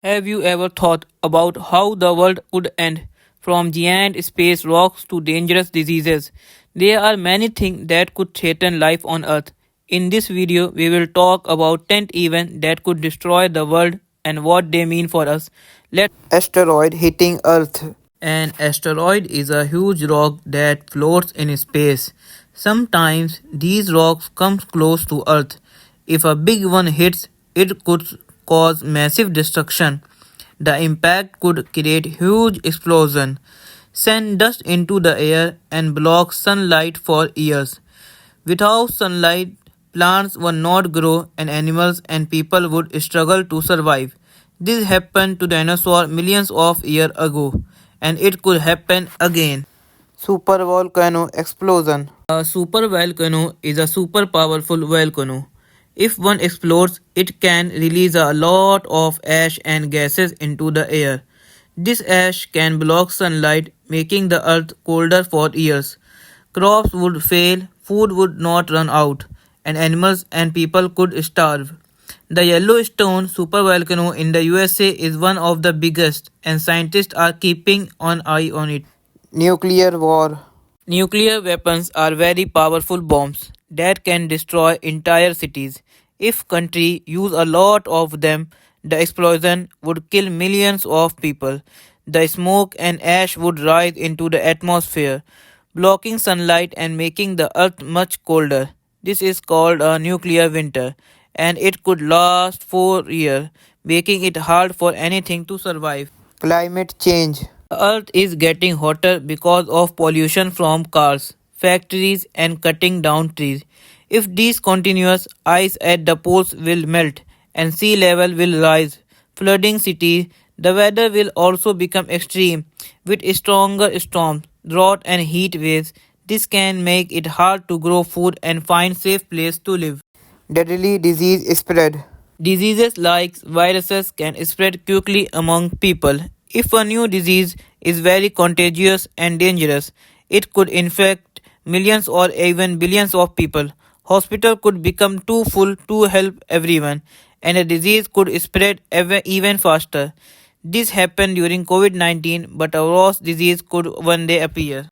Have you ever thought about how the world could end? From giant space rocks to dangerous diseases, there are many things that could threaten life on Earth. In this video, we will talk about 10 events that could destroy the world and what they mean for us. Let's Asteroid hitting Earth. An asteroid is a huge rock that floats in space. Sometimes these rocks come close to Earth. If a big one hits, it could cause massive destruction. The impact could create huge explosion, send dust into the air and block sunlight for years. Without sunlight, plants would not grow and animals and people would struggle to survive. This happened to dinosaurs millions of years ago, and it could happen again. Supervolcano explosion. A supervolcano is a super powerful volcano. If one explodes, it can release a lot of ash and gases into the air. This ash can block sunlight, making the earth colder for years. Crops would fail, food would not run out, and animals and people could starve. The Yellowstone supervolcano in the USA is one of the biggest, and scientists are keeping an eye on it. Nuclear war. Nuclear weapons are very powerful bombs that can destroy entire cities. If countries use a lot of them, the explosion would kill millions of people. The smoke and ash would rise into the atmosphere, blocking sunlight and making the earth much colder. This is called a nuclear winter, and it could last for years, making it hard for anything to survive. Climate change. The earth is getting hotter because of pollution from cars, factories, and cutting down trees. If this continues, ice at the poles will melt and sea level will rise, flooding cities. The weather will also become extreme with stronger storms, drought, and heat waves. This can make it hard to grow food and find safe place to live. Deadly disease spread. Diseases like viruses can spread quickly among people. If a new disease is very contagious and dangerous, it could infect millions or even billions of people. Hospital could become too full to help everyone, and a disease could spread even faster. This happened during COVID 19, but a worse disease could one day appear.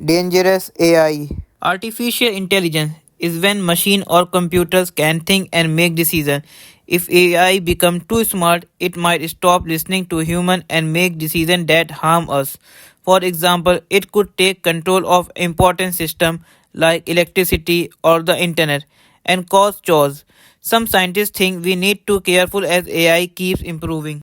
Dangerous AI. Artificial intelligence is when machine or computers can think and make decisions. If AI become too smart, it might stop listening to human and make decisions that harm us. For example, it could take control of important systems like electricity or the internet and cause chaos. Some scientists think we need to careful as AI keeps improving.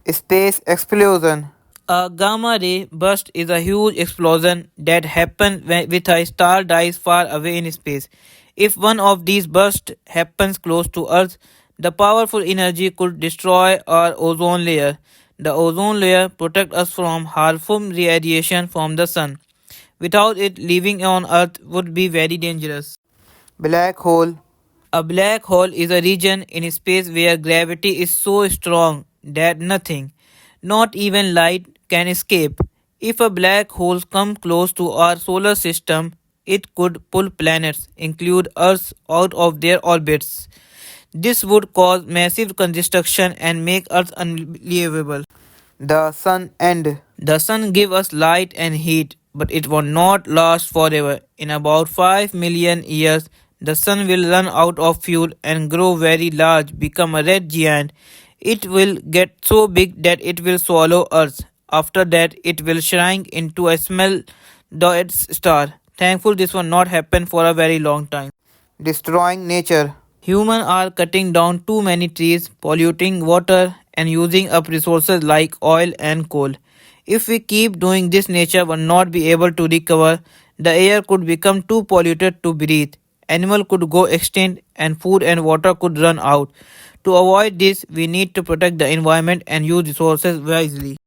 Space explosion. A gamma ray burst is a huge explosion that happens with a star dies far away in space. If one of these bursts happens close to Earth, the powerful energy could destroy our ozone layer. The ozone layer protects us from harmful radiation from the sun. Without it, living on Earth would be very dangerous. Black hole. A black hole is a region in space where gravity is so strong that nothing, not even light, can escape. If a black hole comes close to our solar system, it could pull planets, include Earth, out of their orbits. This would cause massive congestion and make Earth unlivable. The sun end. The sun gives us light and heat, but it will not last forever. In about 5 million years, the sun will run out of fuel and grow very large, become a red giant. It will get so big that it will swallow Earth. After that, it will shrink into a small dot star. Thankful this will not happen for a very long time. Destroying nature. Humans are cutting down too many trees, polluting water, and using up resources like oil and coal. If we keep doing this, nature will not be able to recover. The air could become too polluted to breathe. Animals could go extinct, and food and water could run out. To avoid this, we need to protect the environment and use resources wisely.